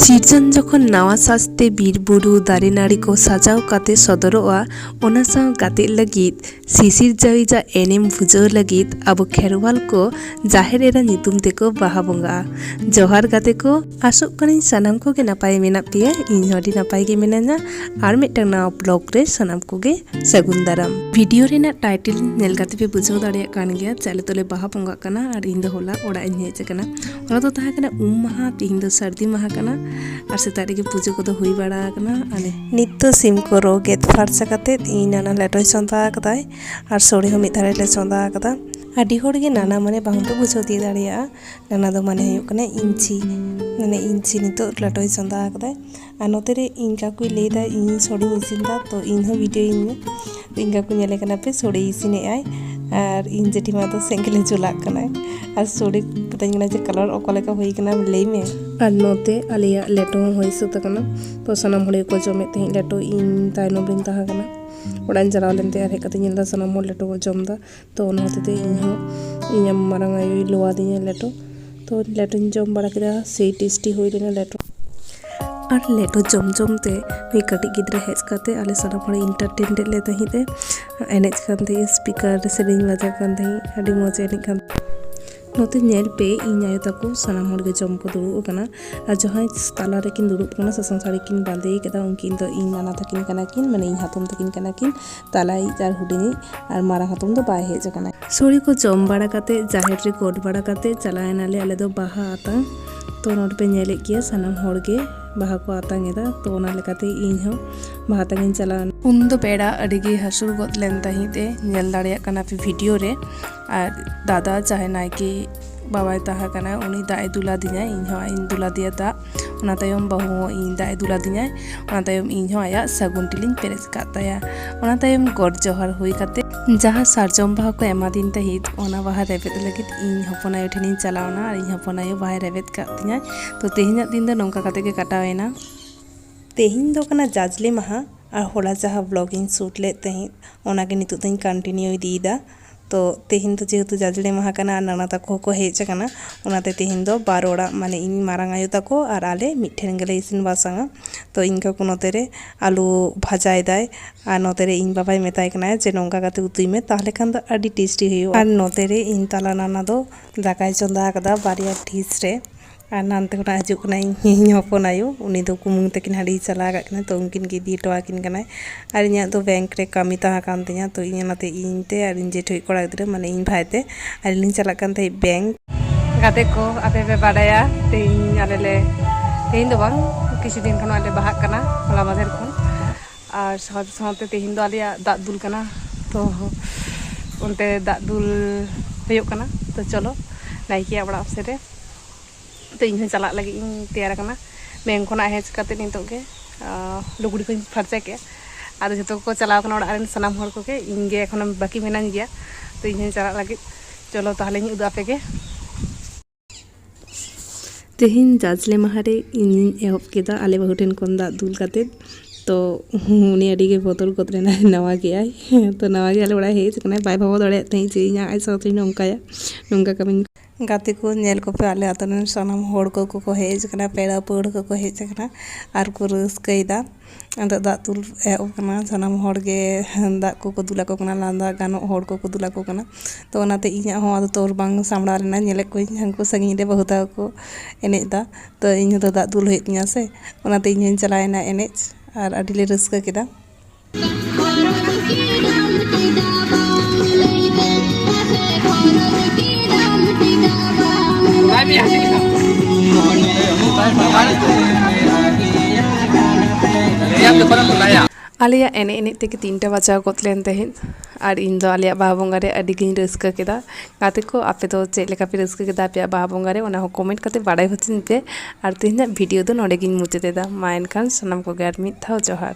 सिरजन जखन नवा साजते बीर बुरु दारे नाड़ी को सजाव काते सदरोआ ओना साव गाते लगित सिसिर जाविजा एनेम बुझाव लगित अब खेरवाल को जाहेर एरा नितुम तेको बाहा बोंगा जोहार गाते को आसोग कनिन सानाम को गे नापाय मेना पेया इन हडी नापाय गे मेनाना आर मिटटां नावा ब्लॉग रे सानाम को गे सागुन दाराम वीडियो रेना टाइटल नेल गाते पे बुझाव दाड़िया कान गया चाले तोले बाहा बोंगा कना आर इन दो होला ओड़ा इन हेज कना ओना तो ताहा कना माहा तिहिन दो सर्दी माहा कना और सेतारे के पूजा को हुई बड़ा आले नित तो सिम को रो गेट फारसा काते इन नाना लेटोय चंदा कदाय और सोड़े हो मिधारे ले चंदा कदा आदि होड़ गे नाना माने बांग पे बुझो दी दाड़िया नाना दो माने हुयुग कना इंची माने इंची नितो लेटोय चंदा कदाय आ नोते रे इनका कोई लेदा इन सोड़ी इसिनदा तो इन हो वीडियो इन इनका को नेले कना पे सोड़ी इसिने आय और इन जेठी मा तो सेंगले जुला कना और सोड़ी पताइना जे कलर ओकले का होई कना ले में और नोते आलिया लेटो होई सुत कना तो सनम होले को जमे ते लेटो इन ताइनो बिन ताहा कना ओडान चलाव लेनते आर हेकते नेलदा सनम होल लेटो को जमदा तो ओना होते इन हो इन मारंग आयो लोआ दिया लेटो तो लेटो जम बड़ा केदा से टेस्टी होई लेना लेटो और लेटो जम जमते मी कटी गिद्रे हेज काते आले सनम होल एंटरटेनमेंट ले तहिते एनेज कांते स्पीकर रे सेरिंग बाजा कांते अडी मजा एने कान नोते नेल पे इन आयो ताको सनाम होड़ गे जम को दुड़ु कना और जहां ताला रे किन दुड़ु कना ससंग साड़ी किन बांधे केदा उनकिन तो इन नाना तकिन कना किन माने इन हातुम तकिन कना किन ताला इ जार हुडिनी और मारा हातुम दो बाय हेज कना सोड़ी को जम बाड़ा काते जाहेर रे कोड बाड़ा काते चलायनाले आले दो बाहा आता तो नोट पे नेले किया सनाम होड़ गे बाहा को आतांगेदा तो ओना लेकाते इन हो बाहा तांगिन चला उन दो पेड़ा अडिगे हसुर गोत लेन ताहिते नेल दाड़िया कना पे वीडियो रे और दादा चाहे नायके बाबाय ताहा कना उनी दाए दुला दिया इन हो इन दुला दिया दा ओना तायम बहु इन दाए दुला दिया ओना तायम इन हो आया सागुन टिलिन पेरेज काताया ओना तायम गॉड जोहार हुई काते जहाँ सारजम बाहा को एमा दिन तहित ओना बाहा रेबेद लगित इन हपनायो ठेनिन चलावना और इन हपनायो बाहा रेबेद कातिया तो तेहिना दिन दो नोंका काते के काटावेना तेहिन दो कना जाजले माहा और होला जहाँ ब्लॉगिंग शूट ले तहित ओना के नितु तइन कंटिन्यू इदीदा तो तेहिन तो जेहेतु जाजले माहा कना नाना ताको को हेज कना ओनाते तेहिन दो बार ओड़ा माने इन मारांग आयो ताको और आले मिठेन गेले इसिन बासांगा तो इनका को नोतेरे आलू भाजाय दाय और नोतेरे इन बाबाय मेताय कना जे नोंका काते उतुई में ताहले खान दो आडी टेस्टी हुयो और नोतेरे इन ताला नाना दो दाकाय चंदा कदा बारिया डिस रे और नानते को हजू इन हपन आयो उनी दो कुमुंग तकिन हाड़ी चला गना तो उनकिन के दी टोआकिन कना और इन दो बैंक रे कामी ताहा कान तिया तो इन नाते इनते और इन जेठोई कोड़ा गिद्रा माने इन भाईते और इन चला कान ते बैंक गाते को आपे पे बाडाया तेइन आलेले तेइन दो बांग किसी दिन खन आले बाहा कना होला माधेर खन और साथे तेइन दो आलिया दाग दुल कना तो उनते दाग दुल हुयो कना तो चलो नाइकिया बड़ा अवसरे तो इन चला लगे इन तैयार करना बैंक खना हेज काते नितोगे लुगड़ी को फरचा के आदो जतो को चलाव कना ओड़ा रेन सनाम हर को के इन गे एखन बाकी मेनान गया तो इन चला लगे चलो ताहले इन उदा पे के तेहिन जाजले माहारे इन एहब केदा आले बहुटेन कोन दा दुल काते तो उनी अडी गे बोतल कोतरेना नवा गया तो नवा गे आले ओड़ा हेज कना बाय भाव दड़े तई जे इना आई साथी नोंकाया नोंका कमिन गाते को नेल को पे आले आतन सनाम होड़ को हेज कना पेड़ा पौड़ को हेज कना आर को रस्कैदा अंदा दा तुल एहब कना सनाम होड़ गे दा को दुला को कना लांदा गानो होड़ को दुला को कना तो ओनाते इया हो आदो तोर बांग सामड़ा लेना नेले को हंको संगी रे बहुता को एनेज दा तो इन तो दा दुल हेतिया से ओनाते इन चलायना एनेज और अडिले रस्का केदा आलिया एने एने तेके 3टा बजाव गोत लेन तहिन और इन दो आलिया बाहा बोंगा रे अडी गिन रस्का केदा गाते को आपे तो चेक लेका पे रस्का केदा पे बाहा बोंगा रे ओना हो कमेंट काते बाडाय होचिन पे और तेहिना वीडियो दो नोडे गिन मुचातेदा मा एनखान सनाम को गे आर मिद थाव जोहार।